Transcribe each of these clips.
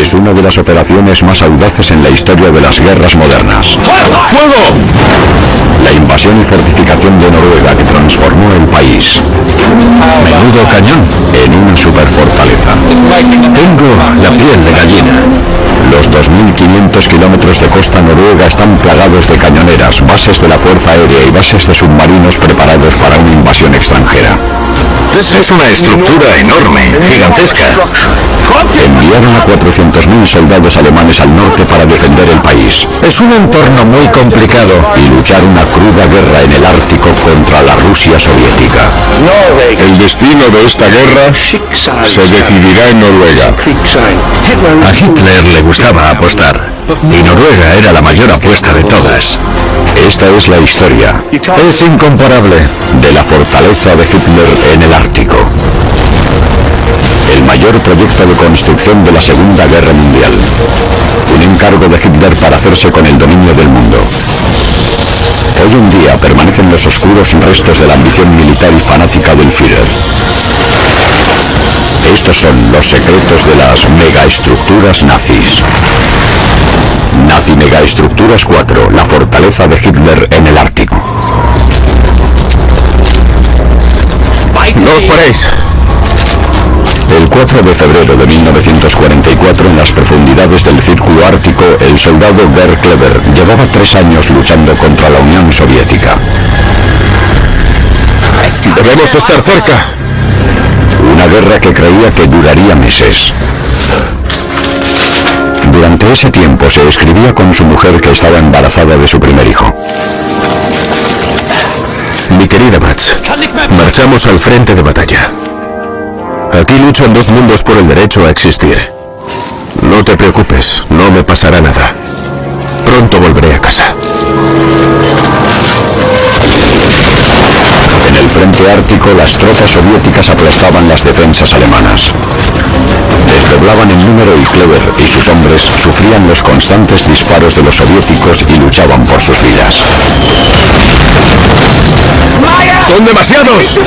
Es una de las operaciones más audaces en la historia de las guerras modernas. ¡Fuego! La invasión y fortificación de Noruega que transformó el país. Menudo cañón en una superfortaleza. Tengo la piel de gallina. Los 2.500 kilómetros de costa noruega están plagados de cañoneras, bases de la Fuerza Aérea y bases de submarinos preparados para una invasión extranjera. Es una estructura enorme, gigantesca. Enviaron a 400.000 soldados alemanes al norte para defender el país. Es un entorno muy complicado. Y luchar una cruda guerra en el Ártico contra la Rusia soviética. El destino de esta guerra se decidirá en Noruega. A Hitler le gustaba apostar, y Noruega era la mayor apuesta de todas. Esta es la historia. Es incomparable. De la fortaleza de Hitler en el Ártico. El mayor proyecto de construcción de la Segunda Guerra Mundial. Un encargo de Hitler para hacerse con el dominio del mundo. Hoy en día permanecen los oscuros restos de la ambición militar y fanática del Führer. Estos son los secretos de las megaestructuras nazis. Nazi Megaestructuras 4, la fortaleza de Hitler en el Ártico. ¡No os paréis! El 4 de febrero de 1944, en las profundidades del Círculo Ártico, el soldado Gerd Kleber llevaba 3 años luchando contra la Unión Soviética. ¡Debemos estar cerca! Una guerra que creía que duraría meses. Durante ese tiempo se escribía con su mujer que estaba embarazada de su primer hijo. Mi querida Max, marchamos al frente de batalla. Aquí luchan 2 mundos por el derecho a existir. No te preocupes, no me pasará nada. Pronto volveré a casa. En el frente ártico, las tropas soviéticas aplastaban las defensas alemanas. Desdoblaban en número y Kleber y sus hombres sufrían los constantes disparos de los soviéticos y luchaban por sus vidas. ¡Son demasiados!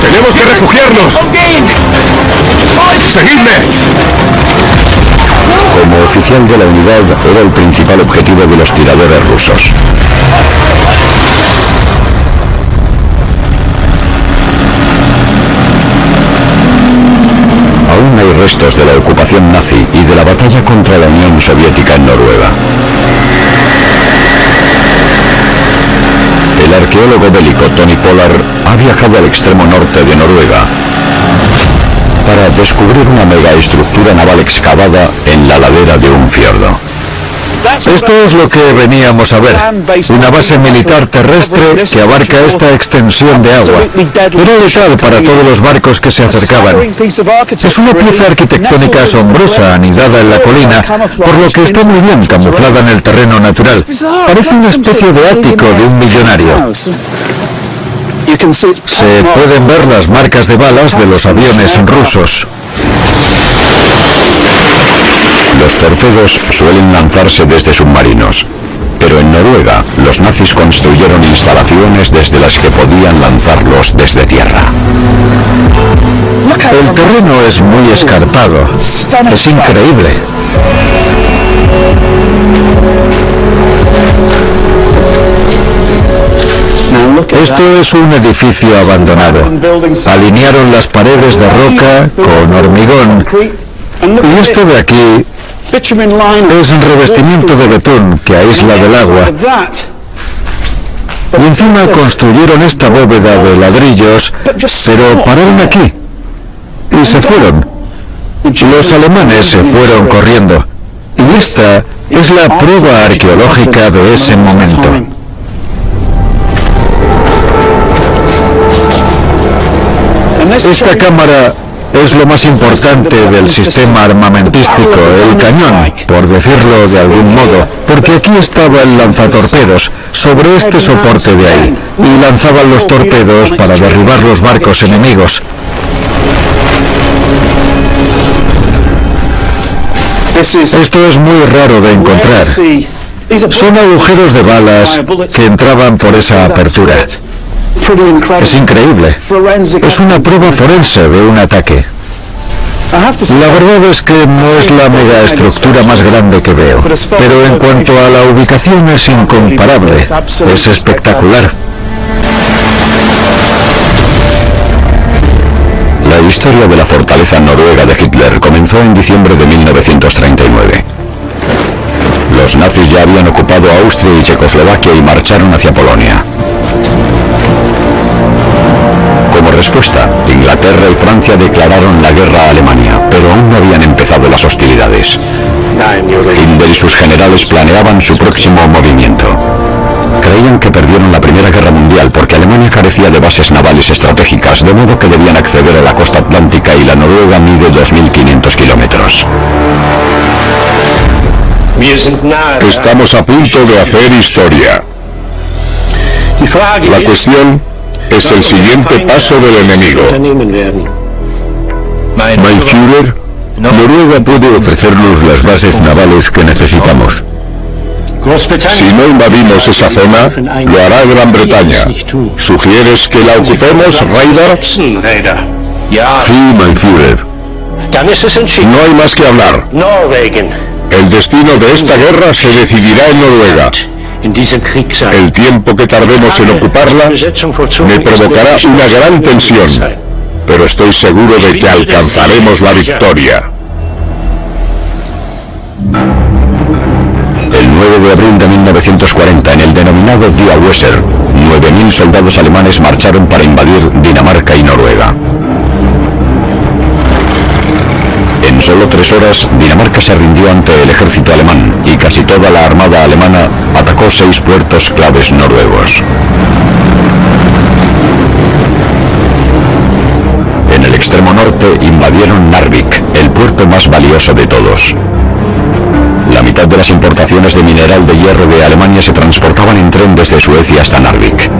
¡Tenemos que refugiarnos! ¡Seguidme! Como oficial de la unidad, era el principal objetivo de los tiradores rusos. Aún hay restos de la ocupación nazi y de la batalla contra la Unión Soviética en Noruega. El arqueólogo bélico Tony Pollard ha viajado al extremo norte de Noruega para descubrir una megaestructura naval excavada en la ladera de un fiordo. Esto es lo que veníamos a ver, una base militar terrestre que abarca esta extensión de agua. Era letal para todos los barcos que se acercaban. Es una pieza arquitectónica asombrosa anidada en la colina, por lo que está muy bien camuflada en el terreno natural. Parece una especie de ático de un millonario. Se pueden ver las marcas de balas de los aviones rusos. Los torpedos suelen lanzarse desde submarinos, pero en Noruega los nazis construyeron instalaciones desde las que podían lanzarlos desde tierra. El terreno es muy escarpado. Es increíble. Esto es un edificio abandonado. Alinearon las paredes de roca con hormigón. Y esto de aquí es un revestimiento de betún que aísla del agua. Y encima construyeron esta bóveda de ladrillos, pero pararon aquí y se fueron. Los alemanes se fueron corriendo. Y esta es la prueba arqueológica de ese momento. Esta cámara es lo más importante del sistema armamentístico, el cañón, por decirlo de algún modo, porque aquí estaba el lanzatorpedos, sobre este soporte de ahí, y lanzaban los torpedos para derribar los barcos enemigos. Esto es muy raro de encontrar. Son agujeros de balas que entraban por esa apertura. Es increíble. Es una prueba forense de un ataque. La verdad es que no es la megaestructura más grande que veo, pero en cuanto a la ubicación es incomparable, es espectacular. La historia de la fortaleza noruega de Hitler comenzó en diciembre de 1939. Los nazis ya habían ocupado Austria y Checoslovaquia y marcharon hacia Polonia. Como respuesta, Inglaterra y Francia declararon la guerra a Alemania, pero aún no habían empezado las hostilidades. Hitler y sus generales planeaban su próximo movimiento. Creían que perdieron la Primera Guerra Mundial porque Alemania carecía de bases navales estratégicas, de modo que debían acceder a la costa atlántica y la Noruega mide 2.500 kilómetros. Estamos a punto de hacer historia. La cuestión es el siguiente paso del enemigo. Mein Führer, Noruega puede ofrecernos las bases navales que necesitamos. Si no invadimos esa zona, lo hará Gran Bretaña. ¿Sugieres que la ocupemos, Reidar? Sí, mein Führer. No hay más que hablar. El destino de esta guerra se decidirá en Noruega. El tiempo que tardemos en ocuparla me provocará una gran tensión, pero estoy seguro de que alcanzaremos la victoria. El 9 de abril de 1940, en el denominado Día Weser, 9.000 soldados alemanes marcharon para invadir Dinamarca y Noruega. En solo 3 horas, Dinamarca se rindió ante el ejército alemán y casi toda la armada alemana atacó 6 puertos claves noruegos. En el extremo norte invadieron Narvik, el puerto más valioso de todos. La mitad de las importaciones de mineral de hierro de Alemania se transportaban en tren desde Suecia hasta Narvik.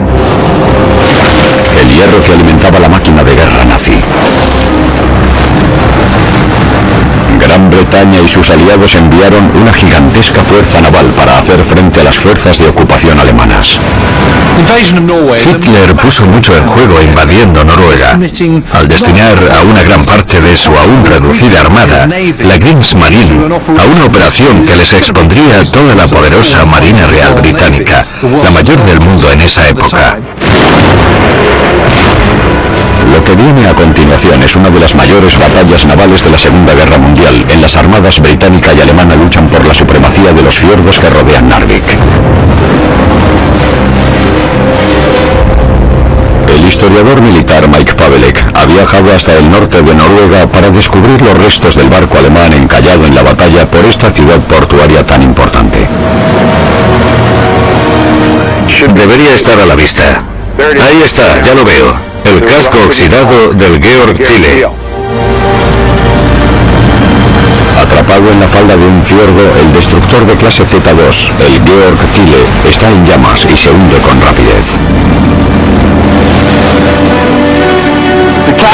El hierro que alimentaba la máquina de guerra nazi. Gran Bretaña y sus aliados enviaron una gigantesca fuerza naval para hacer frente a las fuerzas de ocupación alemanas. Hitler puso mucho en juego invadiendo Noruega, al destinar a una gran parte de su aún reducida armada, la Kriegsmarine, a una operación que les expondría a toda la poderosa Marina Real Británica, la mayor del mundo en esa época. Lo que viene a continuación es una de las mayores batallas navales de la Segunda Guerra Mundial. En las armadas británica y alemana luchan por la supremacía de los fiordos que rodean Narvik. El historiador militar Mike Pavelek ha viajado hasta el norte de Noruega para descubrir los restos del barco alemán encallado en la batalla por esta ciudad portuaria tan importante. Debería estar a la vista. Ahí está, ya lo veo. El casco oxidado del Georg Thiele. Atrapado en la falda de un fiordo, el destructor de clase Z2, el Georg Thiele, está en llamas y se hunde con rapidez.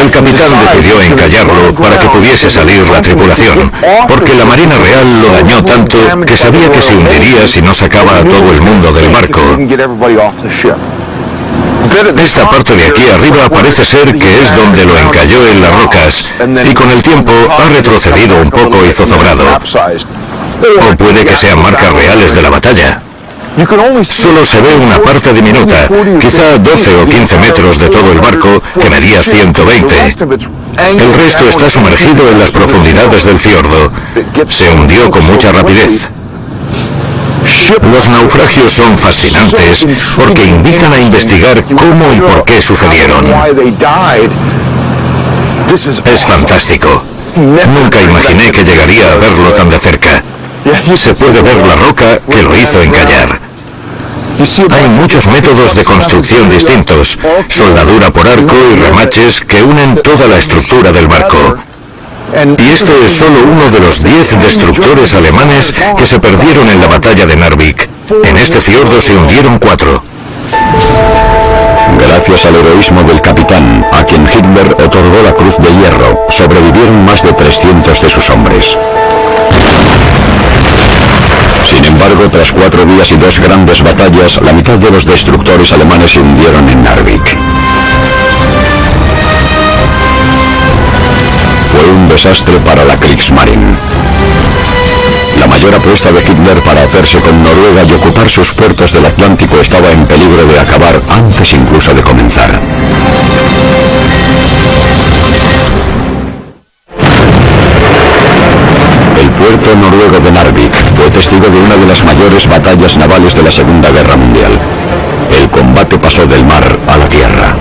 El capitán decidió encallarlo para que pudiese salir la tripulación, porque la Marina Real lo dañó tanto que sabía que se hundiría si no sacaba a todo el mundo del barco. Esta parte de aquí arriba parece ser que es donde lo encalló en las rocas y con el tiempo ha retrocedido un poco y zozobrado. O puede que sean marcas reales de la batalla. Solo se ve una parte diminuta, quizá 12 o 15 metros de todo el barco, que medía 120. El resto está sumergido en las profundidades del fiordo. Se hundió con mucha rapidez. Los naufragios son fascinantes porque invitan a investigar cómo y por qué sucedieron. Es fantástico. Nunca imaginé que llegaría a verlo tan de cerca. Se puede ver la roca que lo hizo encallar. Hay muchos métodos de construcción distintos, soldadura por arco y remaches que unen toda la estructura del barco. Y este es solo uno de los 10 destructores alemanes que se perdieron en la batalla de Narvik. En este fiordo se hundieron 4. Gracias al heroísmo del capitán, a quien Hitler otorgó la Cruz de Hierro, sobrevivieron más de 300 de sus hombres. Sin embargo, tras 4 días y 2 grandes batallas, la mitad de los destructores alemanes se hundieron en Narvik. Fue fue un desastre para la Kriegsmarine. La mayor apuesta de Hitler para hacerse con Noruega y ocupar sus puertos del Atlántico estaba en peligro de acabar antes incluso de comenzar. El puerto noruego de Narvik fue testigo de una de las mayores batallas navales de la Segunda Guerra Mundial. El combate pasó del mar a la tierra.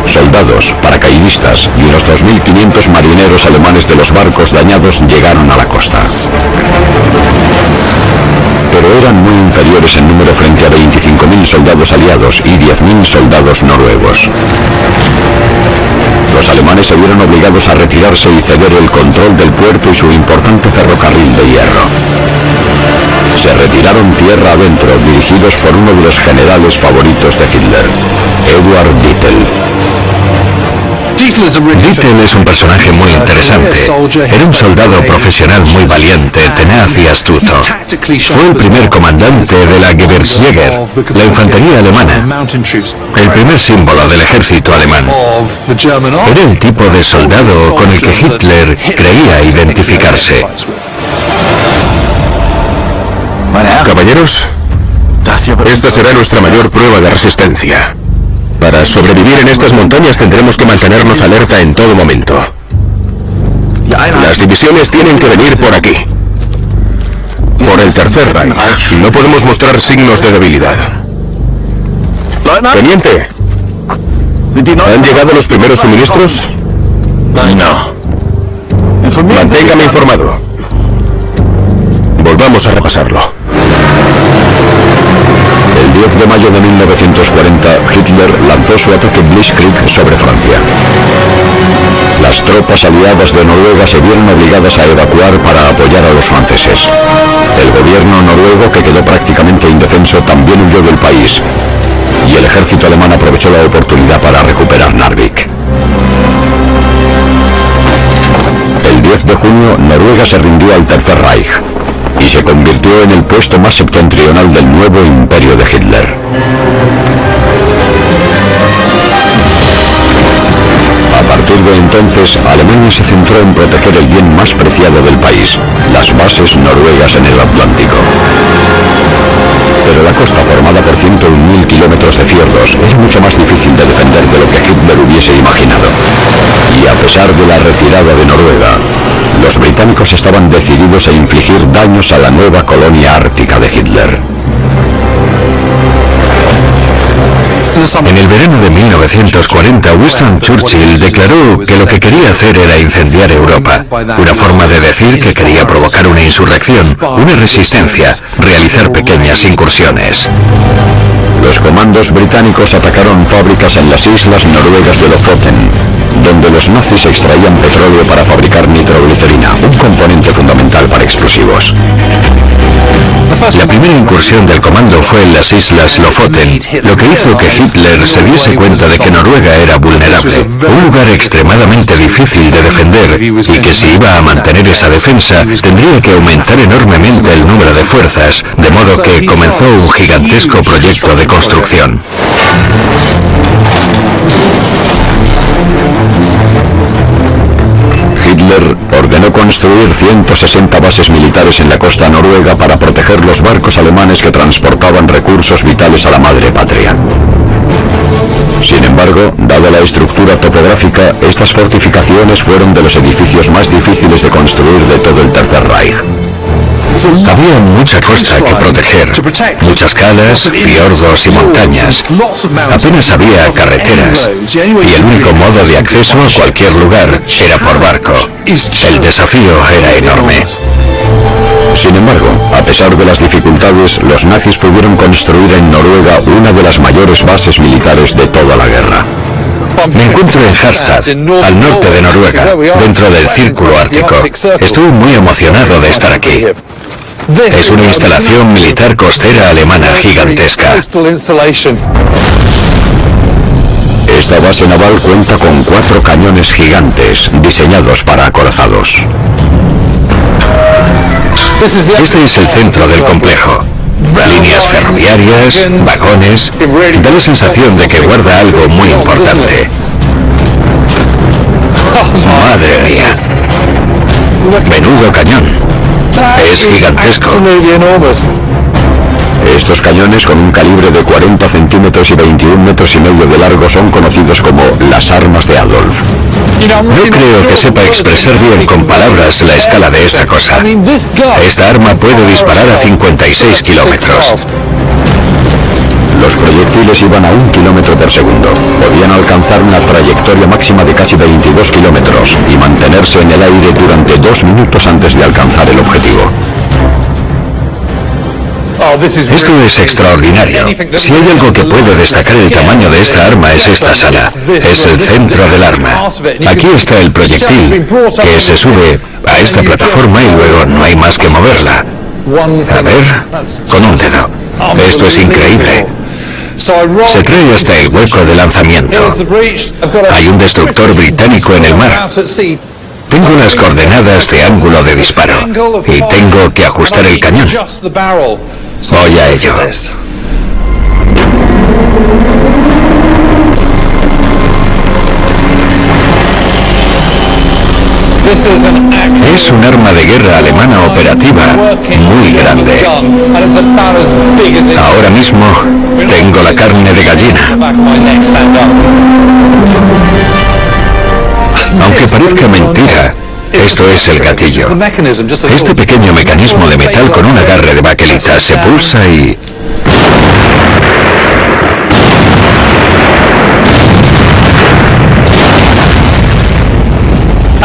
Soldados, paracaidistas y unos 2.500 marineros alemanes de los barcos dañados llegaron a la costa. Pero eran muy inferiores en número frente a 25.000 soldados aliados y 10.000 soldados noruegos. Los alemanes se vieron obligados a retirarse y ceder el control del puerto y su importante ferrocarril de hierro. Se retiraron tierra adentro, dirigidos por uno de los generales favoritos de Hitler, Eduard Dietl. Dietl es un personaje muy interesante. Era un soldado profesional muy valiente, tenaz y astuto. Fue el primer comandante de la Gewürzjäger, la infantería alemana, el primer símbolo del ejército alemán. Era el tipo de soldado con el que Hitler creía identificarse. Caballeros, esta será nuestra mayor prueba de resistencia. Para sobrevivir en estas montañas tendremos que mantenernos alerta en todo momento. Las divisiones tienen que venir por aquí, por el Tercer Reich. No podemos mostrar signos de debilidad. Teniente, ¿han llegado los primeros suministros? No. Manténgame informado. Volvamos a repasarlo. El 10 de mayo de 1940, Hitler lanzó su ataque Blitzkrieg sobre Francia. Las tropas aliadas de Noruega se vieron obligadas a evacuar para apoyar a los franceses. El gobierno noruego, que quedó prácticamente indefenso, también huyó del país, y el ejército alemán aprovechó la oportunidad para recuperar Narvik. El 10 de junio, Noruega se rindió al Tercer Reich y se convirtió en el puesto más septentrional del nuevo imperio de Hitler. A partir de entonces, Alemania se centró en proteger el bien más preciado del país, las bases noruegas en el Atlántico. Pero la costa, formada por 101.000 kilómetros de fiordos, es mucho más difícil de defender de lo que Hitler hubiese imaginado. Y a pesar de la retirada de Noruega, los británicos estaban decididos a infligir daños a la nueva colonia ártica de Hitler. En el verano de 1940, Winston Churchill declaró que lo que quería hacer era incendiar Europa, una forma de decir que quería provocar una insurrección, una resistencia, realizar pequeñas incursiones. Los comandos británicos atacaron fábricas en las islas noruegas de Lofoten, donde los nazis extraían petróleo para fabricar nitroglicerina, un componente fundamental para explosivos. La primera incursión del comando fue en las islas Lofoten, lo que hizo que Hitler se diese cuenta de que Noruega era vulnerable, un lugar extremadamente difícil de defender, y que si iba a mantener esa defensa, tendría que aumentar enormemente el número de fuerzas, de modo que comenzó un gigantesco proyecto de construcción. Hitler ordenó construir 160 bases militares en la costa noruega para proteger los barcos alemanes que transportaban recursos vitales a la madre patria. Sin embargo, dada la estructura topográfica, estas fortificaciones fueron de los edificios más difíciles de construir de todo el Tercer Reich. Había mucha costa que proteger, muchas calas, fiordos y montañas. Apenas había carreteras, y el único modo de acceso a cualquier lugar era por barco. El desafío era enorme. Sin embargo, a pesar de las dificultades, los nazis pudieron construir en Noruega una de las mayores bases militares de toda la guerra. Me encuentro en Harstad, al norte de Noruega, dentro del Círculo Ártico. Estuve muy emocionado de estar aquí. Es una instalación militar costera alemana gigantesca. Esta base naval cuenta con 4 cañones gigantes diseñados para acorazados. Este es el centro del complejo. Líneas ferroviarias, vagones, da la sensación de que guarda algo muy importante. Madre mía. Menudo cañón. Es gigantesco. Estos cañones con un calibre de 40 centímetros y 21 metros y medio de largo son conocidos como las armas de Adolf. No creo que sepa expresar bien con palabras la escala de esta cosa. Esta arma puede disparar a 56 kilómetros. Los proyectiles iban a 1 kilómetro por segundo. Podían alcanzar una trayectoria máxima de casi 22 kilómetros y mantenerse en el aire durante 2 minutos antes de alcanzar el objetivo. Esto es extraordinario. Si hay algo que puede destacar el tamaño de esta arma es esta sala. Es el centro del arma. Aquí está el proyectil, que se sube a esta plataforma y luego no hay más que moverla. A ver, con un dedo. Esto es increíble. Se trae hasta el hueco de lanzamiento. Hay un destructor británico en el mar. Tengo las coordenadas de ángulo de disparo y tengo que ajustar el cañón. Voy a ello. Es un arma de guerra alemana operativa muy grande. Ahora mismo tengo la carne de gallina. Aunque parezca mentira, esto es el gatillo. Este pequeño mecanismo de metal con un agarre de baquelita se pulsa y...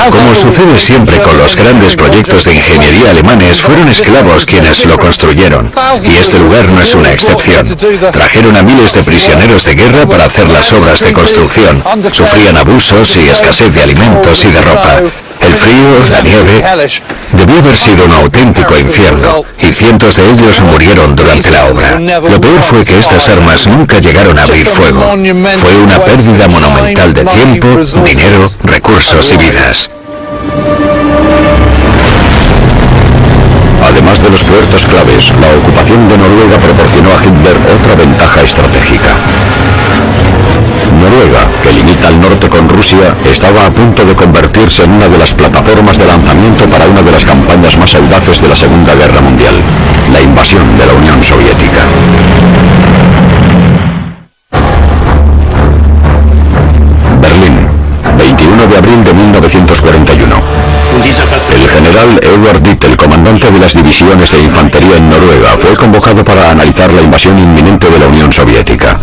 Como sucede siempre con los grandes proyectos de ingeniería alemanes, fueron esclavos quienes lo construyeron. Y este lugar no es una excepción. Trajeron a miles de prisioneros de guerra para hacer las obras de construcción. Sufrían abusos y escasez de alimentos y de ropa. El frío, la nieve, debió haber sido un auténtico infierno, y cientos de ellos murieron durante la obra. Lo peor fue que estas armas nunca llegaron a abrir fuego. Fue una pérdida monumental de tiempo, dinero, recursos y vidas. Además de los puertos claves, la ocupación de Noruega proporcionó a Hitler otra ventaja estratégica. Noruega, que limita al norte con Rusia, estaba a punto de convertirse en una de las plataformas de lanzamiento para una de las campañas más audaces de la Segunda Guerra Mundial, la invasión de la Unión Soviética. Berlín, 21 de abril de 1941. El general Edward Dietl, comandante de las divisiones de infantería en Noruega, fue convocado para analizar la invasión inminente de la Unión Soviética.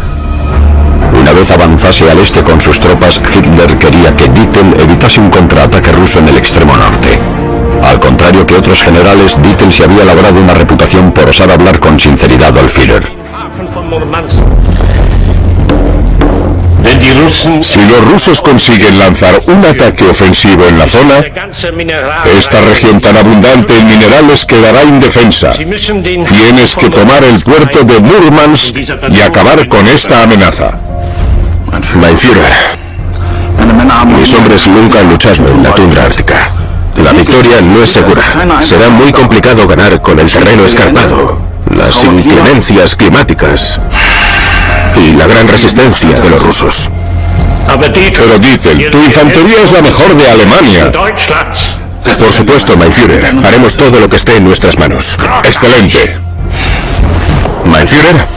Una vez avanzase al este con sus tropas, Hitler quería que Dietl evitase un contraataque ruso en el extremo norte. Al contrario que otros generales, Dietl se había labrado una reputación por osar hablar con sinceridad al Führer. Si los rusos consiguen lanzar un ataque ofensivo en la zona, esta región tan abundante en minerales quedará indefensa. Tienes que tomar el puerto de Murmansk y acabar con esta amenaza. Mein Führer, mis hombres nunca han luchado en la tundra ártica. La victoria no es segura. Será muy complicado ganar con el terreno escarpado, las inclemencias climáticas y la gran resistencia de los rusos. Pero Dietl, tu infantería es la mejor de Alemania. Por supuesto, Mein Führer. Haremos todo lo que esté en nuestras manos. Excelente. Mein Führer.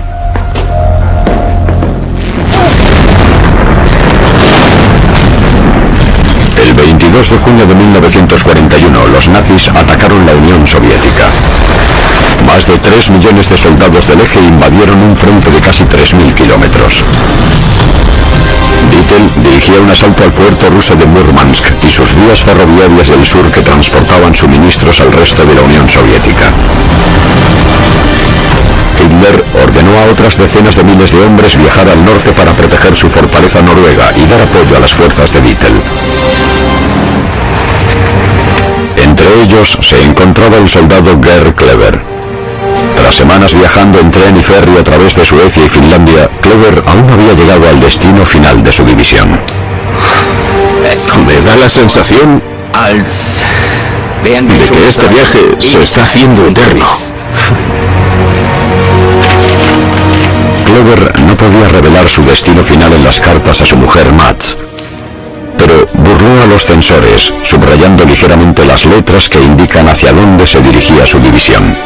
El 22 de junio de 1941, los nazis atacaron la Unión Soviética. Más de 3 millones de soldados del eje invadieron un frente de casi 3.000 kilómetros. Dietl dirigía un asalto al puerto ruso de Murmansk y sus vías ferroviarias del sur que transportaban suministros al resto de la Unión Soviética. Hitler ordenó a otras decenas de miles de hombres viajar al norte para proteger su fortaleza noruega y dar apoyo a las fuerzas de Dietl. Entre ellos se encontraba el soldado Gerd Kleber. Tras semanas viajando en tren y ferry a través de Suecia y Finlandia, Kleber aún no había llegado al destino final de su división. Me da la sensación de que este viaje se está haciendo eterno. Kleber no podía revelar su destino final en las cartas a su mujer Mats, pero burló a los censores, subrayando ligeramente las letras que indican hacia dónde se dirigía su división.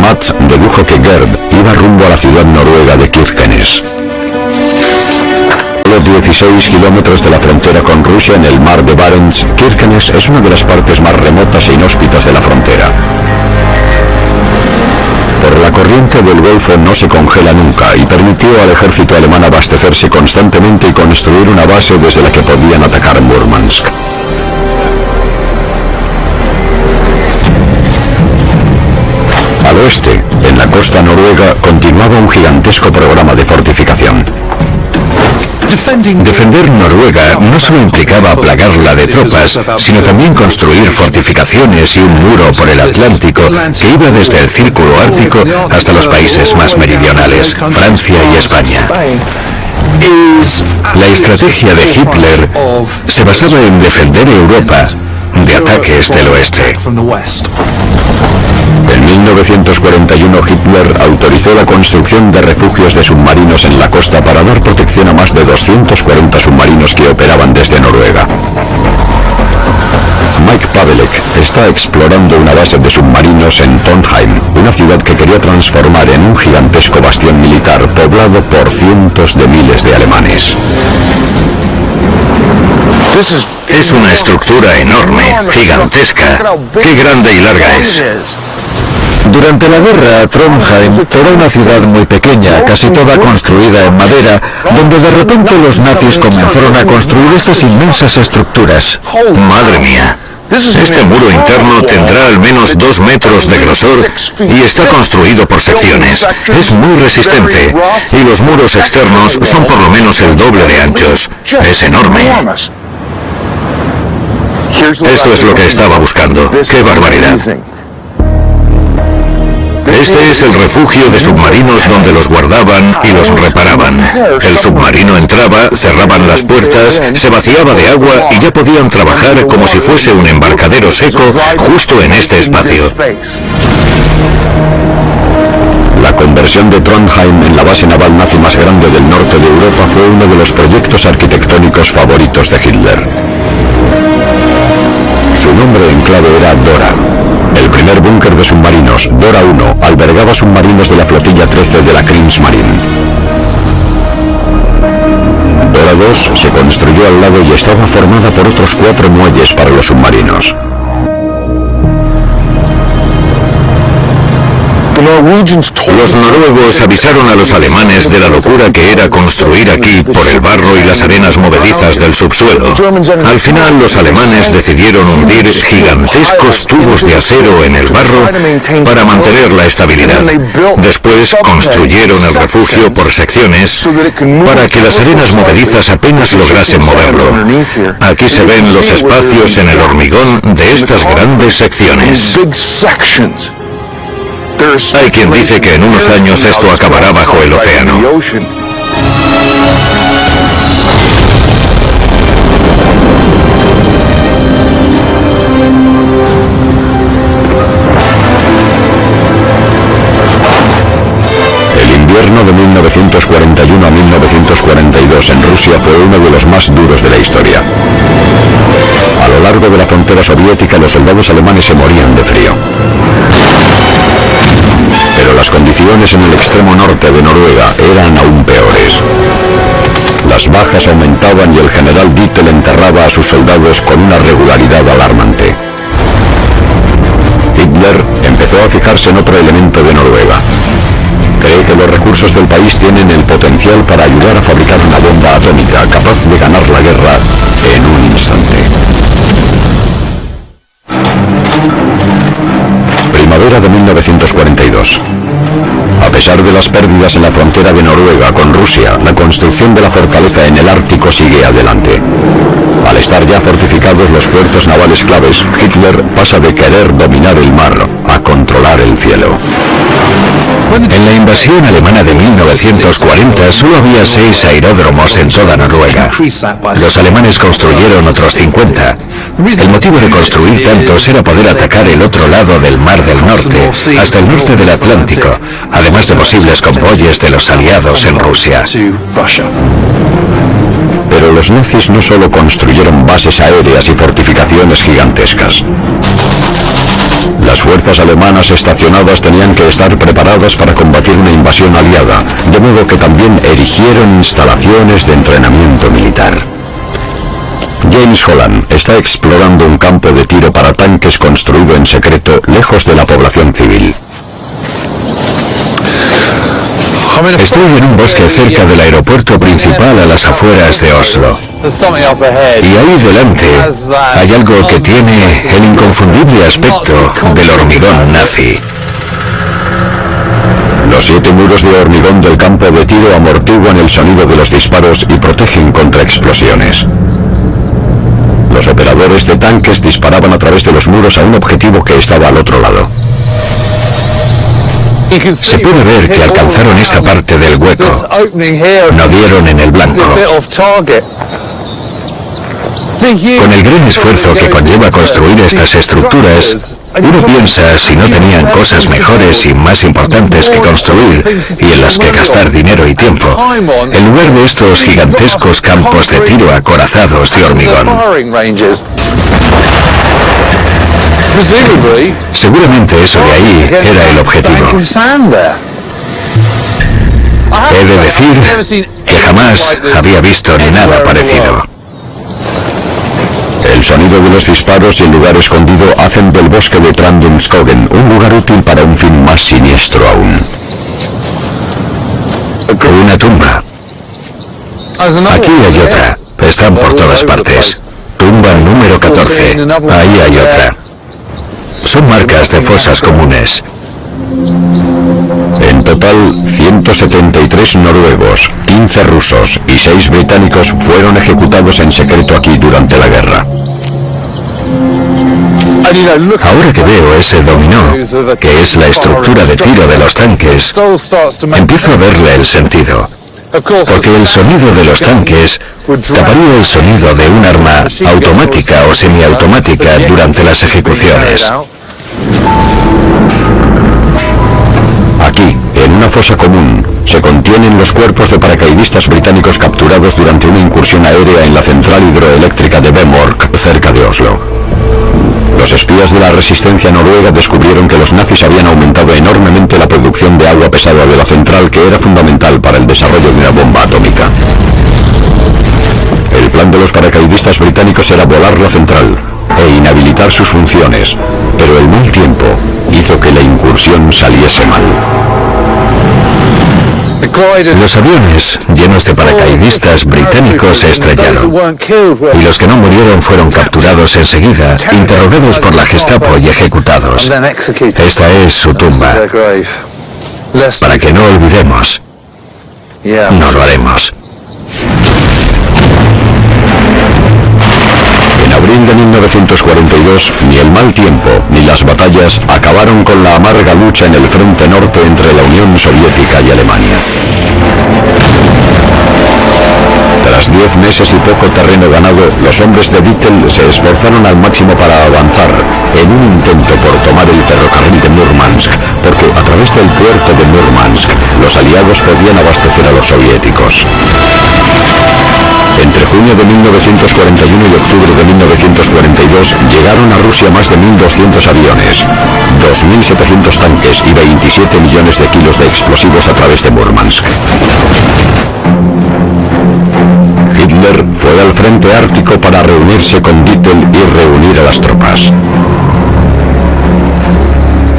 Matt dedujo que Gerd iba rumbo a la ciudad noruega de Kirkenes. A los 16 kilómetros de la frontera con Rusia en el mar de Barents, Kirkenes es una de las partes más remotas e inhóspitas de la frontera. Pero la corriente del Golfo no se congela nunca y permitió al ejército alemán abastecerse constantemente y construir una base desde la que podían atacar Murmansk. Al oeste, en la costa noruega, continuaba un gigantesco programa de fortificación. Defender Noruega no solo implicaba aplagarla de tropas, sino también construir fortificaciones y un muro por el Atlántico que iba desde el Círculo Ártico hasta los países más meridionales, Francia y España. La estrategia de Hitler se basaba en defender Europa de ataques del oeste. En 1941 Hitler autorizó la construcción de refugios de submarinos en la costa para dar protección a más de 240 submarinos que operaban desde Noruega. Mike Pavelek está explorando una base de submarinos en Trondheim, una ciudad que quería transformar en un gigantesco bastión militar poblado por cientos de miles de alemanes. Es una estructura enorme, gigantesca. ¡Qué grande y larga es! Durante la guerra, Trondheim era una ciudad muy pequeña, casi toda construida en madera, donde de repente los nazis comenzaron a construir estas inmensas estructuras. ¡Madre mía! Este muro interno tendrá al menos 2 metros de grosor y está construido por secciones. Es muy resistente y los muros externos son por lo menos el doble de anchos. Es enorme. Esto es lo que estaba buscando. ¡Qué barbaridad! Este es el refugio de submarinos donde los guardaban y los reparaban. El submarino entraba, cerraban las puertas, se vaciaba de agua y ya podían trabajar como si fuese un embarcadero seco justo en este espacio. La conversión de Trondheim en la base naval nazi más grande del norte de Europa fue uno de los proyectos arquitectónicos favoritos de Hitler. Su nombre en clave era Dora. El primer búnker de submarinos, Dora 1, albergaba submarinos de la flotilla 13 de la Kriegsmarine. Dora 2 se construyó al lado y estaba formada por otros 4 muelles para los submarinos. Los noruegos avisaron a los alemanes de la locura que era construir aquí por el barro y las arenas movedizas del subsuelo. Al final los alemanes decidieron hundir gigantescos tubos de acero en el barro para mantener la estabilidad. Después construyeron el refugio por secciones para que las arenas movedizas apenas lograsen moverlo. Aquí se ven los espacios en el hormigón de estas grandes secciones. Hay quien dice que en unos años esto acabará bajo el océano. El invierno de 1941 a 1942 en Rusia fue uno de los más duros de la historia. A lo largo de la frontera soviética los soldados alemanes se morían de frío. Pero las condiciones en el extremo norte de Noruega eran aún peores. Las bajas aumentaban y el general Dittel enterraba a sus soldados con una regularidad alarmante. Hitler empezó a fijarse en otro elemento de Noruega. Cree que los recursos del país tienen el potencial para ayudar a fabricar una bomba atómica capaz de ganar la guerra en un instante. Primavera de 1942. A pesar de las pérdidas en la frontera de Noruega con Rusia, la construcción de la fortaleza en el Ártico sigue adelante. Al estar ya fortificados los puertos navales claves, Hitler pasa de querer dominar el mar a controlar el cielo. En la invasión alemana de 1940 solo había 6 aeródromos en toda Noruega. Los alemanes construyeron otros 50. El motivo de construir tantos era poder atacar el otro lado del Mar del Norte, hasta el norte del Atlántico, además de posibles convoyes de los aliados en Rusia. Pero Pero los nazis no solo construyeron bases aéreas y fortificaciones gigantescas. Las fuerzas alemanas estacionadas tenían que estar preparadas para combatir una invasión aliada, de modo que también erigieron instalaciones de entrenamiento militar. James Holland está explorando un campo de tiro para tanques construido en secreto lejos de la población civil. Estoy en un bosque cerca del aeropuerto principal a las afueras de Oslo. Y ahí delante hay algo que tiene el inconfundible aspecto del hormigón nazi. Los 7 muros de hormigón del campo de tiro amortiguan el sonido de los disparos y protegen contra explosiones. Los operadores de tanques disparaban a través de los muros a un objetivo que estaba al otro lado. Se puede ver que alcanzaron esa parte del hueco. No dieron en el blanco. Con el gran esfuerzo que conlleva construir estas estructuras, uno piensa si no tenían cosas mejores y más importantes que construir y en las que gastar dinero y tiempo, en lugar de estos gigantescos campos de tiro acorazados de hormigón. Seguramente eso de ahí era el objetivo. He de decir que jamás había visto nada parecido. El sonido de los disparos y el lugar escondido hacen del bosque de Trandumskogen un lugar útil para un fin más siniestro aún. Una tumba. Aquí hay otra. Están por todas partes. Tumba número 14. Ahí hay otra. Son marcas de fosas comunes. En total, 173 noruegos, 15 rusos y 6 británicos fueron ejecutados en secreto aquí durante la guerra. Ahora que veo ese dominó, que es la estructura de tiro de los tanques, empiezo a verle el sentido. Porque el sonido de los tanques taparía el sonido de un arma automática o semiautomática durante las ejecuciones. Aquí, en una fosa común, se contienen los cuerpos de paracaidistas británicos capturados durante una incursión aérea en la central hidroeléctrica de Vemork, cerca de Oslo. Los espías de la resistencia noruega descubrieron que los nazis habían aumentado enormemente la producción de agua pesada de la central, que era fundamental para el desarrollo de una bomba atómica. El plan de los paracaidistas británicos era volar la central e inhabilitar sus funciones, pero el mal tiempo hizo que la incursión saliese mal. Los aviones llenos de paracaidistas británicos se estrellaron, y los que no murieron fueron capturados enseguida, interrogados por la Gestapo y ejecutados. Esta es su tumba. Para que no olvidemos, no lo haremos. En abril de 1942, ni el mal tiempo ni las batallas acabaron con la amarga lucha en el frente norte entre la Unión Soviética y Alemania. Tras 10 meses y poco terreno ganado, los hombres de Dittel se esforzaron al máximo para avanzar en un intento por tomar el ferrocarril de Murmansk, porque a través del puerto de Murmansk los aliados podían abastecer a los soviéticos. Entre junio de 1941 y octubre de 1942 llegaron a Rusia más de 1.200 aviones, 2.700 tanques y 27 millones de kilos de explosivos a través de Murmansk. Hitler fue al frente ártico para reunirse con Dittel y reunir a las tropas.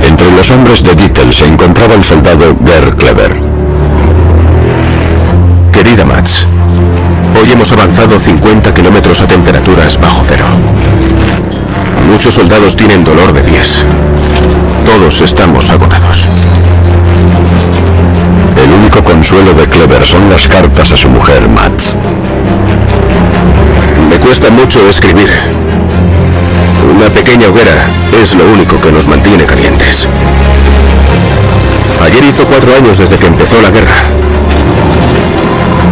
Entre los hombres de Dittel se encontraba el soldado Gerd Kleber. Querida Max, hoy hemos avanzado 50 kilómetros a temperaturas bajo cero. Muchos soldados tienen dolor de pies. Todos estamos agotados. El único consuelo de Kleber son las cartas a su mujer, Mats. Me cuesta mucho escribir. Una pequeña hoguera es lo único que nos mantiene calientes. Ayer hizo 4 años desde que empezó la guerra.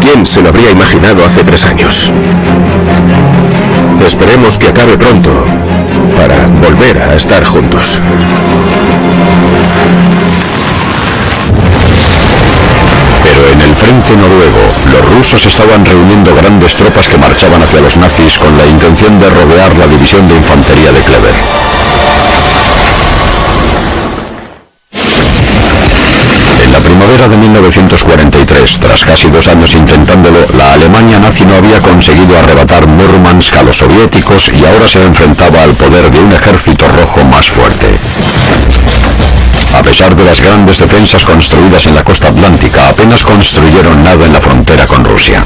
¿Quién se lo habría imaginado hace 3 años? Esperemos que acabe pronto para volver a estar juntos. Pero en el frente noruego, los rusos estaban reuniendo grandes tropas que marchaban hacia los nazis con la intención de rodear la división de infantería de Kleber. En la primavera de 1943, tras casi 2 años intentándolo, la Alemania nazi no había conseguido arrebatar Murmansk a los soviéticos y ahora se enfrentaba al poder de un ejército rojo más fuerte. A pesar de las grandes defensas construidas en la costa atlántica, apenas construyeron nada en la frontera con Rusia.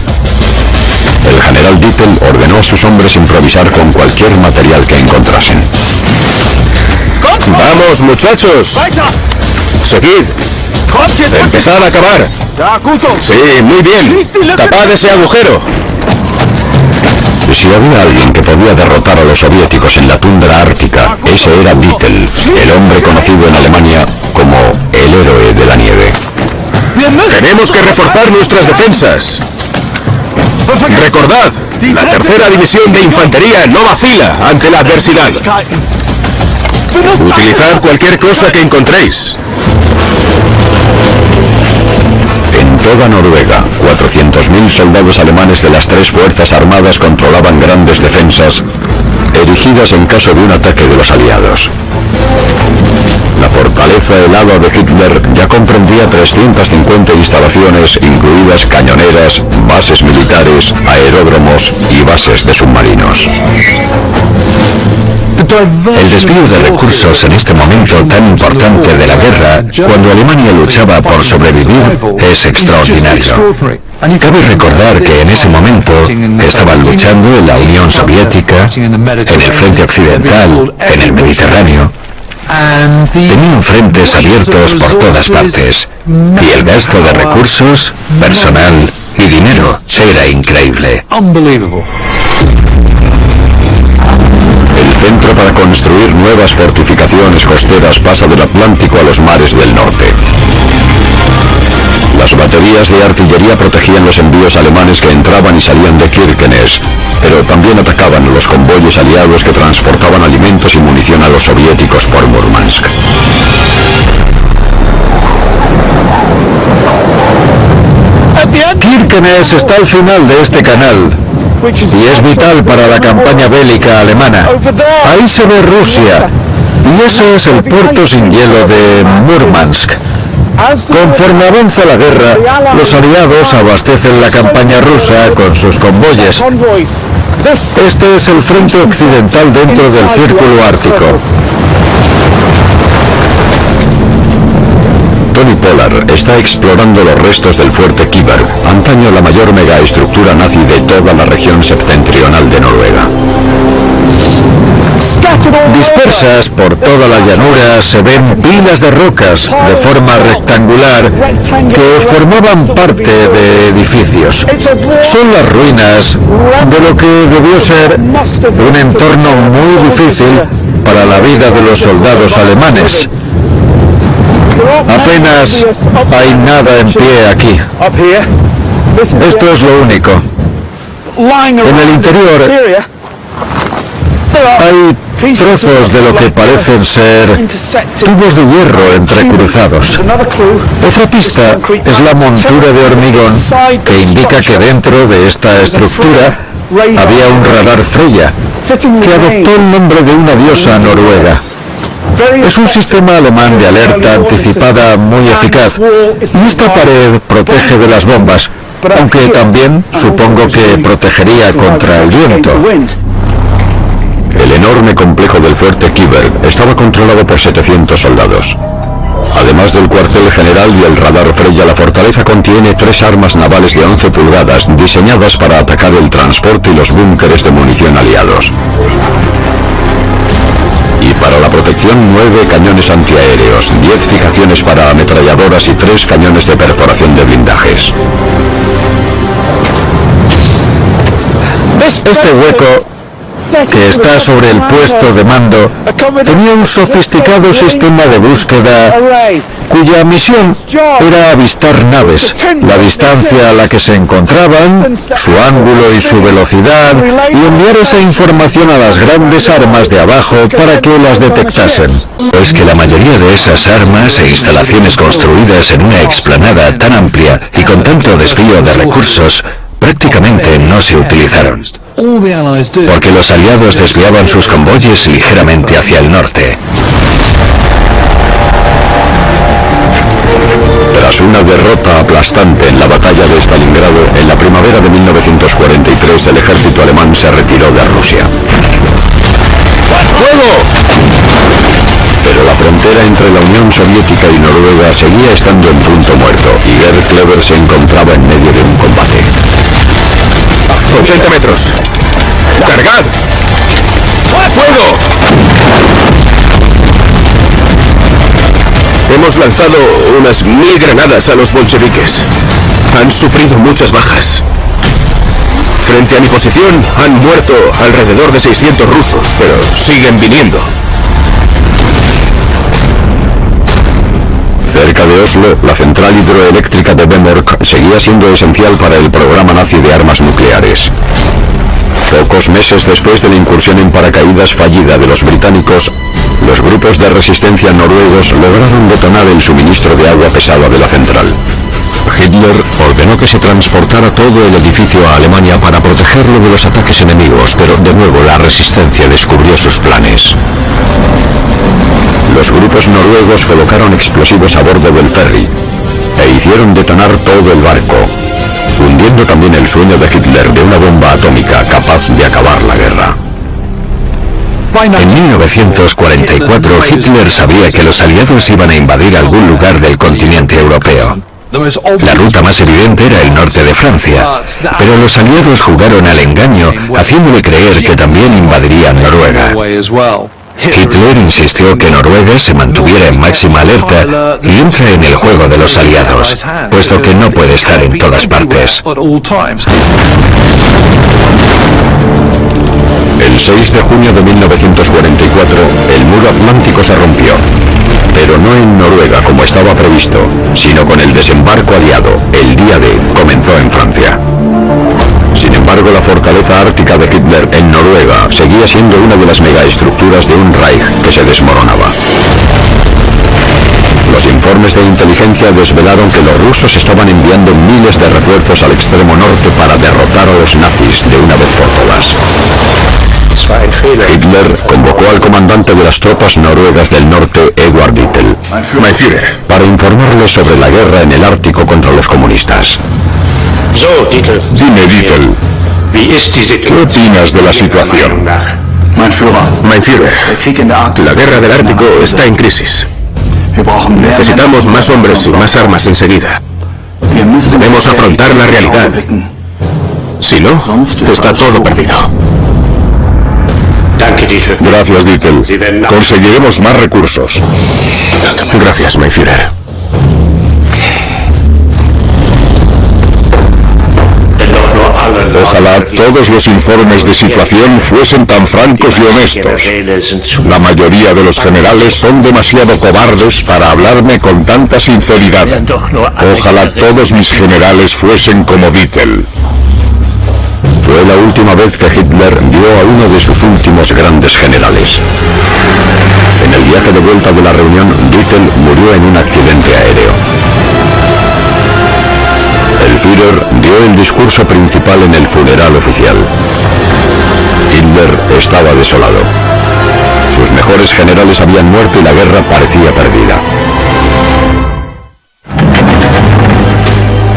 El general Dietl ordenó a sus hombres improvisar con cualquier material que encontrasen. ¡Vamos, muchachos! ¡Seguid! ¡Empezad a cavar! ¡Sí, muy bien! ¡Tapad ese agujero! Si había alguien que podía derrotar a los soviéticos en la tundra ártica, ese era Dietl, el hombre conocido en Alemania como el héroe de la nieve. ¡Tenemos que reforzar nuestras defensas! ¡Recordad! La tercera división de infantería no vacila ante la adversidad. Utilizad cualquier cosa que encontréis. En toda Noruega, 400.000 soldados alemanes de las 3 fuerzas armadas controlaban grandes defensas, erigidas en caso de un ataque de los aliados. La fortaleza helada de Hitler ya comprendía 350 instalaciones, incluidas cañoneras, bases militares, aeródromos y bases de submarinos. El desvío de recursos en este momento tan importante de la guerra, cuando Alemania luchaba por sobrevivir, es extraordinario. Cabe recordar que en ese momento estaban luchando en la Unión Soviética, en el frente occidental, en el Mediterráneo. Tenían frentes abiertos por todas partes, y el gasto de recursos, personal y dinero era increíble. El centro para construir nuevas fortificaciones costeras pasa del Atlántico a los mares del norte. Las baterías de artillería protegían los envíos alemanes que entraban y salían de Kirkenes, pero también atacaban a los convoyes aliados que transportaban alimentos y munición a los soviéticos por Murmansk. Kirkenes está al final de este canal y es vital para la campaña bélica alemana. Ahí se ve Rusia y ese es el puerto sin hielo de Murmansk. Conforme avanza la guerra, los aliados abastecen la campaña rusa con sus convoyes. Este es el frente occidental dentro del círculo ártico. Tony Pollard está explorando los restos del fuerte Kiberg, antaño la mayor megaestructura nazi de toda la región septentrional de Noruega. Dispersas por toda la llanura se ven pilas de rocas de forma rectangular que formaban parte de edificios. Son las ruinas de lo que debió ser un entorno muy difícil para la vida de los soldados alemanes. Apenas hay nada en pie aquí. Esto es lo único. En el interior hay trozos de lo que parecen ser tubos de hierro entrecruzados. Otra pista es la montura de hormigón que indica que dentro de esta estructura había un radar Freya, que adoptó el nombre de una diosa noruega. Es un sistema alemán de alerta anticipada muy eficaz, y esta pared protege de las bombas, aunque también supongo que protegería contra el viento. El enorme complejo del fuerte Kiberg estaba controlado por 700 soldados. Además del cuartel general y el radar Freya, la fortaleza contiene 3 armas navales de 11 pulgadas diseñadas para atacar el transporte y los búnkeres de munición aliados. Y para la protección 9 cañones antiaéreos, 10 fijaciones para ametralladoras y 3 cañones de perforación de blindajes. Este hueco que está sobre el puesto de mando, tenía un sofisticado sistema de búsqueda cuya misión era avistar naves, la distancia a la que se encontraban, su ángulo y su velocidad, y enviar esa información a las grandes armas de abajo para que las detectasen. Pues que la mayoría de esas armas e instalaciones construidas en una explanada tan amplia y con tanto desvío de recursos prácticamente no se utilizaron, porque los aliados desviaban sus convoyes ligeramente hacia el norte. Tras una derrota aplastante en la batalla de Stalingrado, en la primavera de 1943 el ejército alemán se retiró de Rusia. ¡Fuego! Pero la frontera entre la Unión Soviética y Noruega seguía estando en punto muerto y Gerd Kleber se encontraba en medio de un combate. 80 metros. ¡Cargad! ¡Fuego! Hemos lanzado unas 1000 granadas a los bolcheviques. Han sufrido muchas bajas. Frente a mi posición han muerto alrededor de 600 rusos, pero siguen viniendo. Cerca de Oslo, la central hidroeléctrica de Vemork seguía siendo esencial para el programa nazi de armas nucleares. Pocos meses después de la incursión en paracaídas fallida de los británicos, los grupos de resistencia noruegos lograron detonar el suministro de agua pesada de la central. Hitler ordenó que se transportara todo el edificio a Alemania para protegerlo de los ataques enemigos, pero de nuevo la resistencia descubrió sus planes. Los grupos noruegos colocaron explosivos a bordo del ferry e hicieron detonar todo el barco, hundiendo también el sueño de Hitler de una bomba atómica capaz de acabar la guerra. En 1944, Hitler sabía que los aliados iban a invadir algún lugar del continente europeo. La ruta más evidente era el norte de Francia, pero los aliados jugaron al engaño, haciéndole creer que también invadirían Noruega. Hitler insistió que Noruega se mantuviera en máxima alerta y entra en el juego de los aliados, puesto que no puede estar en todas partes. El 6 de junio de 1944, el muro atlántico se rompió, pero no en Noruega como estaba previsto, sino con el desembarco aliado. El día D comenzó en Francia. Sin embargo, la fortaleza ártica de Hitler en Noruega seguía siendo una de las megaestructuras de un Reich que se desmoronaba. Los informes de inteligencia desvelaron que los rusos estaban enviando miles de refuerzos al extremo norte para derrotar a los nazis de una vez por todas. Hitler convocó al comandante de las tropas noruegas del norte, Edvard Dittel, para informarle sobre la guerra en el Ártico contra los comunistas. Dime, Dittel, ¿qué opinas de la situación? Mein Führer, la guerra del Ártico está en crisis. Necesitamos más hombres y más armas enseguida. Debemos afrontar la realidad. Si no, está todo perdido. Gracias, Dittel. Conseguiremos más recursos. Gracias, mein Führer. Ojalá todos los informes de situación fuesen tan francos y honestos. La mayoría de los generales son demasiado cobardes para hablarme con tanta sinceridad. Ojalá todos mis generales fuesen como Dittel. Fue la última vez que Hitler vio a uno de sus últimos grandes generales. En el viaje de vuelta de la reunión, Dittel murió en un accidente aéreo. El Führer dio el discurso principal en el funeral oficial. Hitler estaba desolado. Sus mejores generales habían muerto y la guerra parecía perdida.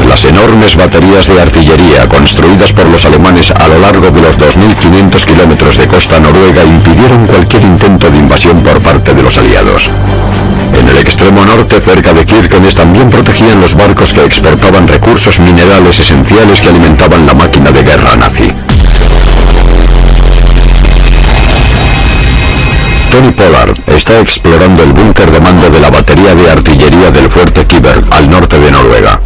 Las enormes baterías de artillería construidas por los alemanes a lo largo de los 2.500 kilómetros de costa noruega impidieron cualquier intento de invasión por parte de los aliados. En el extremo norte, cerca de Kirkenes, también protegían los barcos que exportaban recursos minerales esenciales que alimentaban la máquina de guerra nazi. Tony Pollard está explorando el búnker de mando de la batería de artillería del fuerte Kiberg, al norte de Noruega.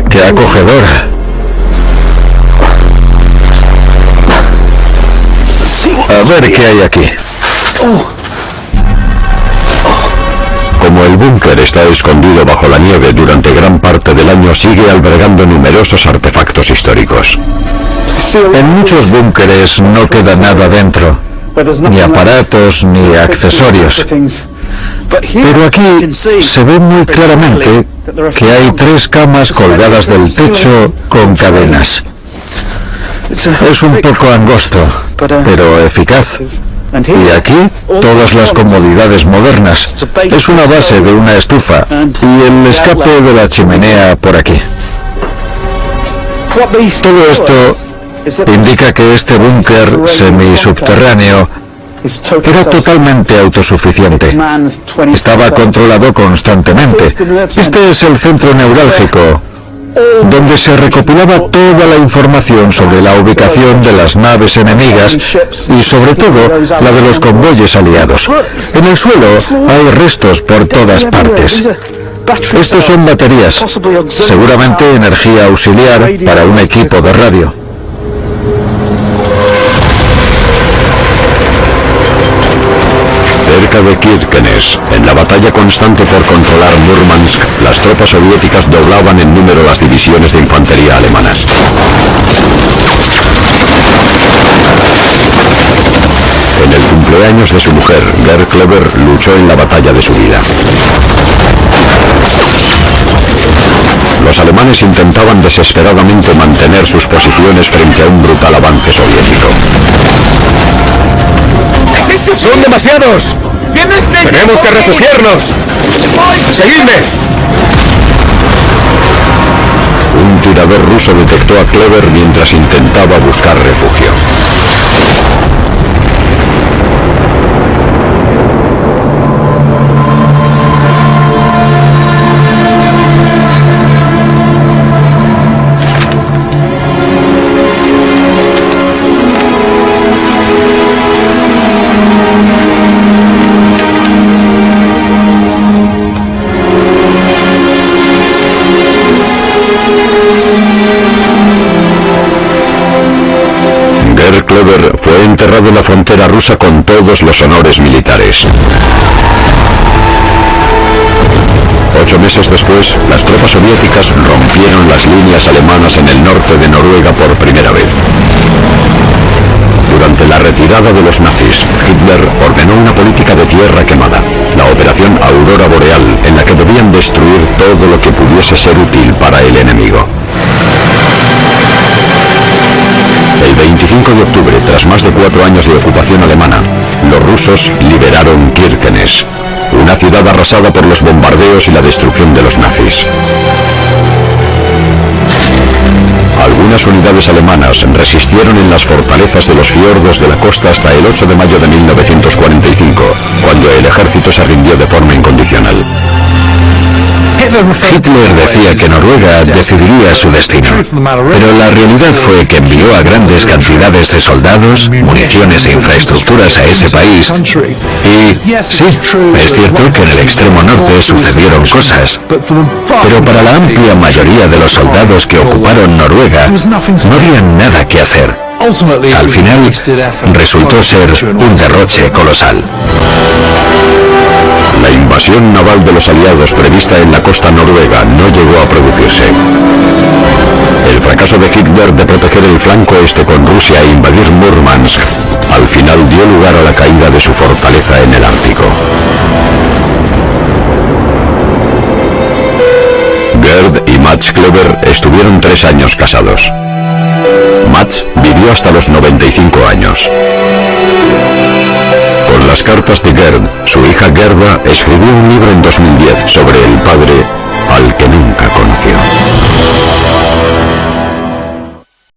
¡Qué acogedora! A ver qué hay aquí. Como el búnker está escondido bajo la nieve durante gran parte del año, sigue albergando numerosos artefactos históricos. En muchos búnkeres no queda nada dentro, ni aparatos ni accesorios. Pero aquí se ve muy claramente que hay 3 camas colgadas del techo con cadenas. Es un poco angosto, pero eficaz. Y aquí, todas las comodidades modernas. Es una base de una estufa y el escape de la chimenea por aquí. Todo esto indica que este búnker semisubterráneo era totalmente autosuficiente. Estaba controlado constantemente. Este es el centro neurálgico, donde se recopilaba toda la información sobre la ubicación de las naves enemigas y sobre todo la de los convoyes aliados. En el suelo hay restos por todas partes. Estos son baterías, seguramente energía auxiliar para un equipo de radio. Cerca de Kirkenes, en la batalla constante por controlar Murmansk, las tropas soviéticas doblaban en número las divisiones de infantería alemanas. En el cumpleaños de su mujer, Gerd Kleber luchó en la batalla de su vida. Los alemanes intentaban desesperadamente mantener sus posiciones frente a un brutal avance soviético. ¡Son demasiados! ¡Tenemos que refugiarnos! ¡Seguidme! Un tirador ruso detectó a Kleber mientras intentaba buscar refugio. Kleber fue enterrado en la frontera rusa con todos los honores militares. 8 meses después, las tropas soviéticas rompieron las líneas alemanas en el norte de Noruega por primera vez. Durante la retirada de los nazis, Hitler ordenó una política de tierra quemada, la Operación Aurora Boreal, en la que debían destruir todo lo que pudiese ser útil para el enemigo. El 25 de octubre, tras más de 4 años de ocupación alemana, los rusos liberaron Kirkenes, una ciudad arrasada por los bombardeos y la destrucción de los nazis. Algunas unidades alemanas resistieron en las fortalezas de los fiordos de la costa hasta el 8 de mayo de 1945, cuando el ejército se rindió de forma incondicional. Hitler decía que Noruega decidiría su destino, pero la realidad fue que envió a grandes cantidades de soldados, municiones e infraestructuras a ese país. Y sí, es cierto que en el extremo norte sucedieron cosas, pero para la amplia mayoría de los soldados que ocuparon Noruega no había nada que hacer. Al final, resultó ser un derroche colosal. La invasión naval de los aliados prevista en la costa noruega no llegó a producirse. El fracaso de Hitler de proteger el flanco este con Rusia e invadir Murmansk al final dio lugar a la caída de su fortaleza en el Ártico. Gerd y Max Kleber estuvieron 3 años casados. Max vivió hasta los 95 años. Con las cartas de Gerd, su hija Gerda escribió un libro en 2010 sobre el padre al que nunca conoció.